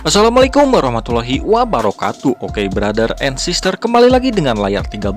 Assalamualaikum warahmatullahi wabarakatuh. Oke brother and sister, kembali lagi dengan layar 13.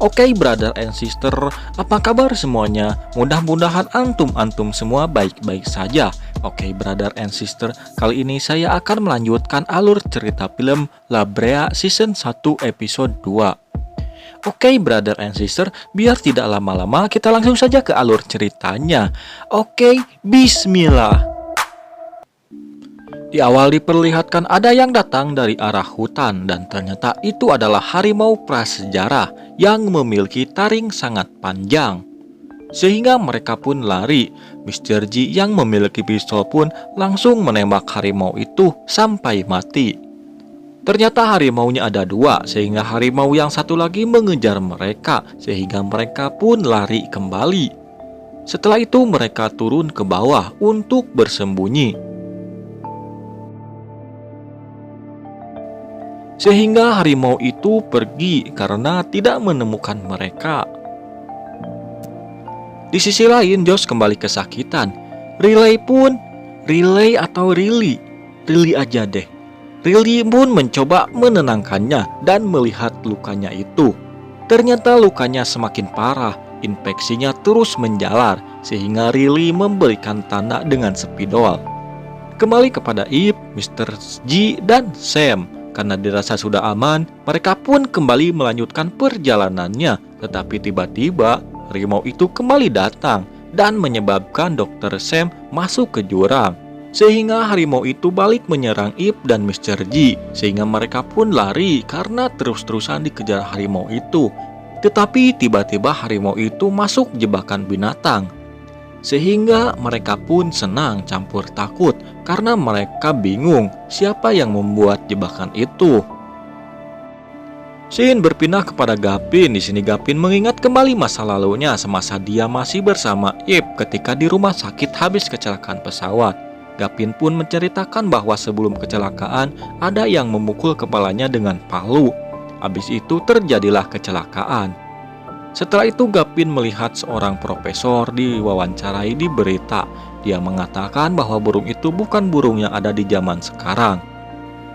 Oke brother and sister, apa kabar semuanya? Mudah-mudahan antum semua baik-baik saja. Oke brother and sister, kali ini saya akan melanjutkan alur cerita film La Brea season 1 episode 2. Oke brother and sister, biar tidak lama-lama kita langsung saja ke alur ceritanya. Oke, bismillah. Di awal diperlihatkan ada yang datang dari arah hutan dan ternyata itu adalah harimau prasejarah yang memiliki taring sangat panjang. Sehingga mereka pun lari. Mr. G yang memiliki pistol pun langsung menembak harimau itu sampai mati. Ternyata harimaunya ada dua, sehingga harimau yang satu lagi mengejar mereka, sehingga mereka pun lari kembali. Setelah itu mereka turun ke bawah untuk bersembunyi. Sehingga harimau itu pergi karena tidak menemukan mereka. Di sisi lain, Josh kembali kesakitan. Riley aja deh. Riley pun mencoba menenangkannya dan melihat lukanya itu. Ternyata lukanya semakin parah, infeksinya terus menjalar, sehingga Riley memberikan tanda dengan spidol. Kembali kepada Ip, Mr. G, dan Sam. Karena dirasa sudah aman, mereka pun kembali melanjutkan perjalanannya. Tetapi tiba-tiba, harimau itu kembali datang dan menyebabkan Dr. Sam masuk ke jurang. Sehingga harimau itu balik menyerang Ip dan Mr. G. Sehingga mereka pun lari karena terus-terusan dikejar harimau itu. Tetapi tiba-tiba harimau itu masuk jebakan binatang. Sehingga mereka pun senang campur takut karena mereka bingung siapa yang membuat jebakan itu. Scene berpindah kepada Gavin. Di sini Gavin mengingat kembali masa lalunya semasa dia masih bersama Ip ketika di rumah sakit habis kecelakaan pesawat. Gavin pun menceritakan bahwa sebelum kecelakaan ada yang memukul kepalanya dengan palu. Habis itu terjadilah kecelakaan. Setelah itu Gavin melihat seorang profesor diwawancarai di berita. Dia mengatakan bahwa burung itu bukan burung yang ada di zaman sekarang.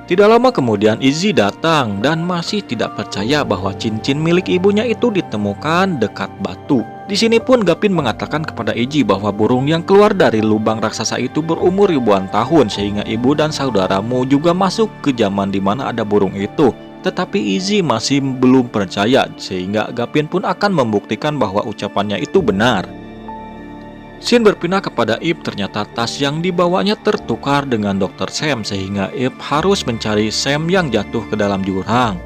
Tidak lama kemudian Izzy datang dan masih tidak percaya bahwa cincin milik ibunya itu ditemukan dekat batu. Di sini pun Gavin mengatakan kepada Izzy bahwa burung yang keluar dari lubang raksasa itu berumur ribuan tahun, sehingga ibu dan saudaramu juga masuk ke zaman di mana ada burung itu. Tetapi Izzy masih belum percaya, sehingga Gavin pun akan membuktikan bahwa ucapannya itu benar. Scene berpindah kepada Ip. Ternyata tas yang dibawanya tertukar dengan Dr. Sam, sehingga Ip harus mencari Sam yang jatuh ke dalam jurang.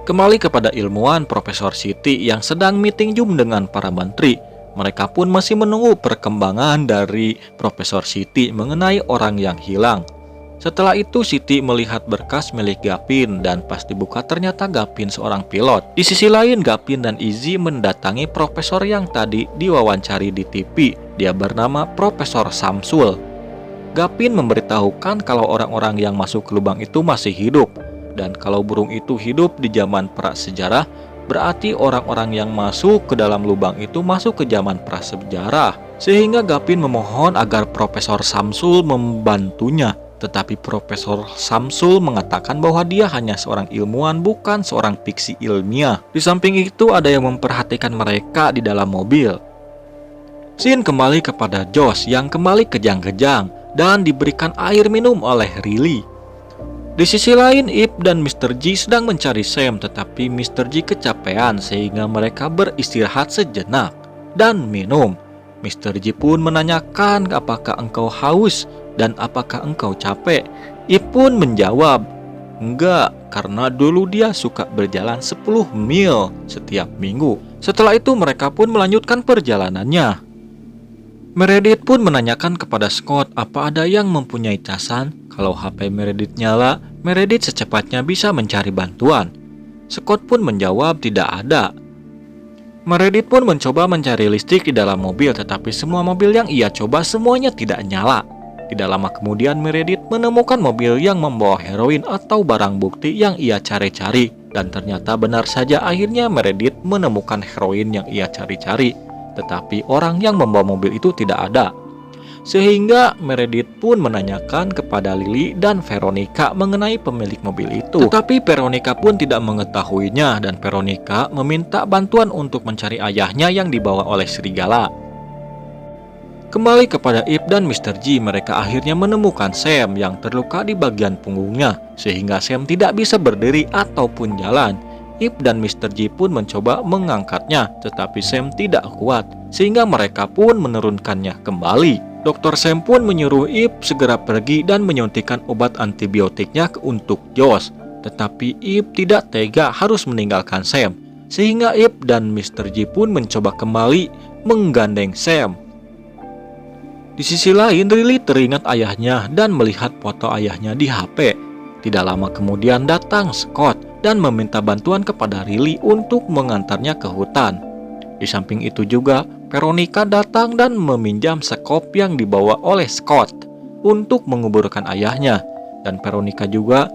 Kembali kepada ilmuwan Profesor Siti yang sedang meeting Zoom dengan para menteri. Mereka pun masih menunggu perkembangan dari Profesor Siti mengenai orang yang hilang. Setelah itu Siti melihat berkas milik Gavin dan pas dibuka ternyata Gavin seorang pilot. Di sisi lain Gavin dan Izzy mendatangi profesor yang tadi diwawancari di TV. Dia bernama Profesor Samsul. Gavin memberitahukan kalau orang-orang yang masuk ke lubang itu masih hidup. Dan kalau burung itu hidup di zaman prasejarah, berarti orang-orang yang masuk ke dalam lubang itu masuk ke zaman prasejarah. Sehingga Gavin memohon agar Profesor Samsul membantunya. Tetapi Profesor Samsul mengatakan bahwa dia hanya seorang ilmuwan, bukan seorang fiksi ilmiah. Di samping itu ada yang memperhatikan mereka di dalam mobil. Scene kembali kepada Josh yang kembali kejang-kejang dan diberikan air minum oleh Riley. Di sisi lain Ip dan Mr. G sedang mencari Sam, tetapi Mr. G kecapean sehingga mereka beristirahat sejenak dan minum. Mr. G pun menanyakan apakah engkau haus dan apakah engkau capek? Ip pun menjawab, enggak, karena dulu dia suka berjalan 10 mil setiap minggu. Setelah itu mereka pun melanjutkan perjalanannya. Meredith pun menanyakan kepada Scott apa ada yang mempunyai casan. Kalau HP Meredith nyala, Meredith secepatnya bisa mencari bantuan. Scott pun menjawab tidak ada. Meredith pun mencoba mencari listrik di dalam mobil, tetapi semua mobil yang ia coba semuanya tidak nyala. Tidak lama kemudian Meredith menemukan mobil yang membawa heroin atau barang bukti yang ia cari-cari. Dan ternyata benar saja akhirnya Meredith menemukan heroin yang ia cari-cari. Tetapi orang yang membawa mobil itu tidak ada. Sehingga Meredith pun menanyakan kepada Lily dan Veronica mengenai pemilik mobil itu. Tetapi Veronica pun tidak mengetahuinya dan Veronica meminta bantuan untuk mencari ayahnya yang dibawa oleh serigala. Kembali kepada Ip dan Mr. G, mereka akhirnya menemukan Sam yang terluka di bagian punggungnya, sehingga Sam tidak bisa berdiri ataupun jalan. Ip dan Mr. G pun mencoba mengangkatnya, tetapi Sam tidak kuat, sehingga mereka pun menurunkannya kembali. Dr. Sam pun menyuruh Ip segera pergi dan menyuntikkan obat antibiotiknya untuk Josh. Tetapi Ip tidak tega harus meninggalkan Sam, sehingga Ip dan Mr. G pun mencoba kembali menggandeng Sam. Di sisi lain, Riley teringat ayahnya dan melihat foto ayahnya di HP. Tidak lama kemudian datang Scott dan meminta bantuan kepada Riley untuk mengantarnya ke hutan. Di samping itu juga, Veronica datang dan meminjam sekop yang dibawa oleh Scott untuk menguburkan ayahnya. Dan Veronica juga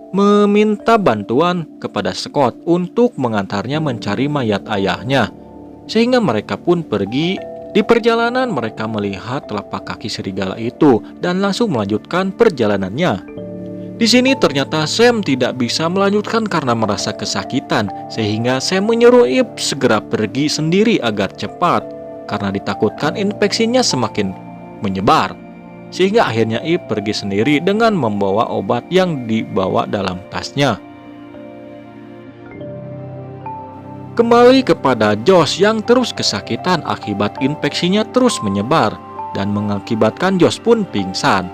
meminta bantuan kepada Scott untuk mengantarnya mencari mayat ayahnya. Sehingga mereka pun pergi. Di perjalanan mereka melihat telapak kaki serigala itu dan langsung melanjutkan perjalanannya. Di sini ternyata Sam tidak bisa melanjutkan karena merasa kesakitan, sehingga Sam menyuruh Ip segera pergi sendiri agar cepat karena ditakutkan infeksinya semakin menyebar. Sehingga akhirnya Ip pergi sendiri dengan membawa obat yang dibawa dalam tasnya. Kembali kepada Josh yang terus kesakitan akibat infeksinya terus menyebar dan mengakibatkan Josh pun pingsan.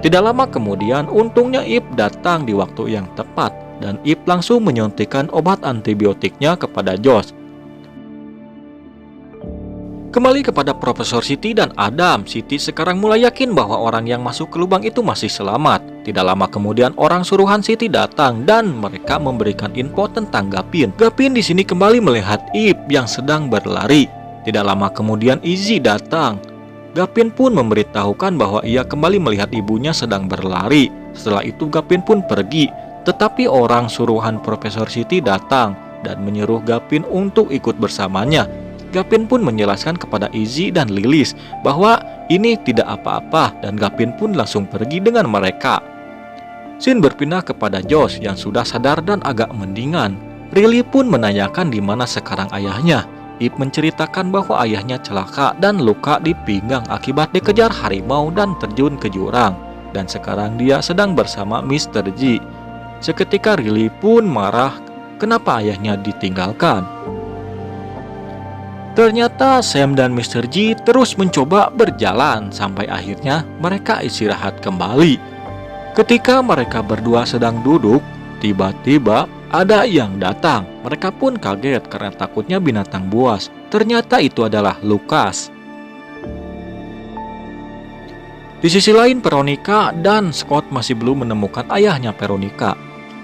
Tidak lama kemudian, untungnya Ip datang di waktu yang tepat dan Ip langsung menyuntikkan obat antibiotiknya kepada Josh. Kembali kepada Profesor Siti dan Adam, Siti sekarang mulai yakin bahwa orang yang masuk ke lubang itu masih selamat. Tidak lama kemudian orang suruhan Siti datang dan mereka memberikan info tentang Gavin. Gavin di sini kembali melihat Ip yang sedang berlari. Tidak lama kemudian Izzy datang. Gavin pun memberitahukan bahwa ia kembali melihat ibunya sedang berlari. Setelah itu Gavin pun pergi. Tetapi orang suruhan Profesor Siti datang dan menyuruh Gavin untuk ikut bersamanya. Gavin pun menjelaskan kepada Izzy dan Lilis bahwa ini tidak apa-apa dan Gavin pun langsung pergi dengan mereka. Scene berpindah kepada Josh yang sudah sadar dan agak mendingan. Riley pun menanyakan di mana sekarang ayahnya. Ip menceritakan bahwa ayahnya celaka dan luka di pinggang akibat dikejar harimau dan terjun ke jurang. Dan sekarang dia sedang bersama Mr. G. Seketika Riley pun marah kenapa ayahnya ditinggalkan. Ternyata Sam dan Mr. G terus mencoba berjalan sampai akhirnya mereka istirahat kembali. Ketika mereka berdua sedang duduk, tiba-tiba ada yang datang. Mereka pun kaget karena takutnya binatang buas. Ternyata itu adalah Lucas. Di sisi lain, Veronica dan Scott masih belum menemukan ayahnya Veronica.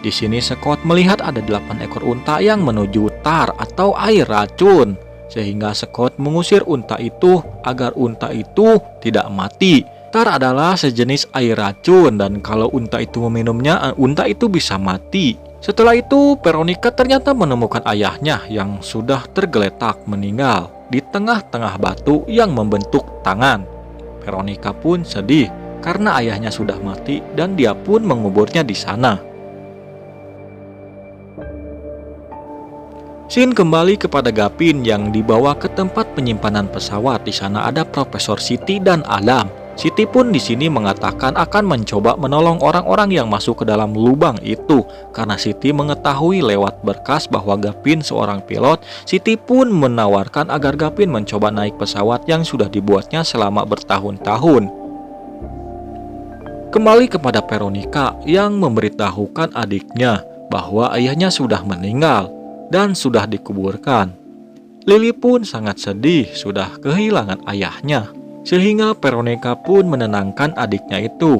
Di sini Scott melihat ada 8 ekor unta yang menuju tar atau air racun. Sehingga Scott mengusir unta itu agar unta itu tidak mati. Tar adalah sejenis air racun dan kalau unta itu meminumnya, unta itu bisa mati. Setelah itu, Veronica ternyata menemukan ayahnya yang sudah tergeletak meninggal di tengah-tengah batu yang membentuk tangan. Veronica pun sedih karena ayahnya sudah mati dan dia pun menguburnya di sana. Scene kembali kepada Gavin yang dibawa ke tempat penyimpanan pesawat. Di sana ada Profesor Siti dan Adam. Siti pun di sini mengatakan akan mencoba menolong orang-orang yang masuk ke dalam lubang itu. Karena Siti mengetahui lewat berkas bahwa Gavin seorang pilot, Siti pun menawarkan agar Gavin mencoba naik pesawat yang sudah dibuatnya selama bertahun-tahun. Kembali kepada Veronica yang memberitahukan adiknya bahwa ayahnya sudah meninggal dan sudah dikuburkan. Lily pun sangat sedih sudah kehilangan ayahnya, sehingga Veronica pun menenangkan adiknya itu.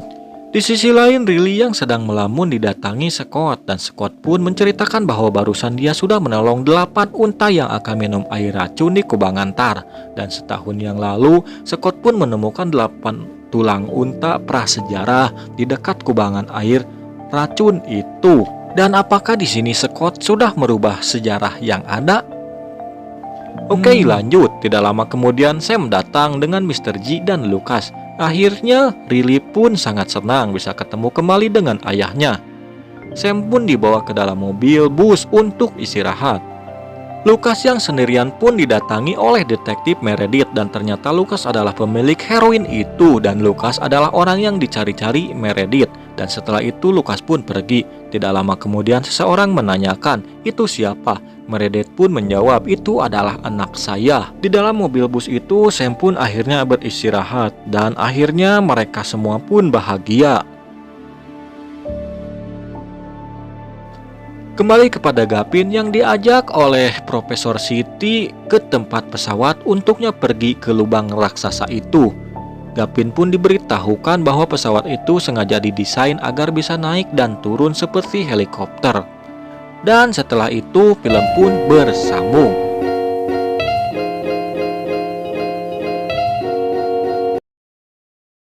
Di sisi lain, Riley yang sedang melamun didatangi Scott dan Scott pun menceritakan bahwa barusan dia sudah menolong 8 unta yang akan minum air racun di kubangan tar. Dan setahun yang lalu, Scott pun menemukan 8 tulang unta prasejarah di dekat kubangan air racun itu. Dan apakah di sini Scott sudah merubah sejarah yang ada? Oke, lanjut. Tidak lama kemudian Sam datang dengan Mr. G dan Lucas. Akhirnya, Riley pun sangat senang bisa ketemu kembali dengan ayahnya. Sam pun dibawa ke dalam mobil bus untuk istirahat. Lucas yang sendirian pun didatangi oleh detektif Meredith dan ternyata Lucas adalah pemilik heroin itu dan Lucas adalah orang yang dicari-cari Meredith. Dan setelah itu Lucas pun pergi. Tidak lama kemudian seseorang menanyakan, "Itu siapa?" Meredith pun menjawab, "Itu adalah anak saya." Di dalam mobil bus itu Sam pun akhirnya beristirahat dan akhirnya mereka semua pun bahagia. Kembali kepada Gavin yang diajak oleh Profesor City ke tempat pesawat untuknya pergi ke lubang raksasa itu. Gavin pun diberitahukan bahwa pesawat itu sengaja didesain agar bisa naik dan turun seperti helikopter. Dan setelah itu film pun bersambung.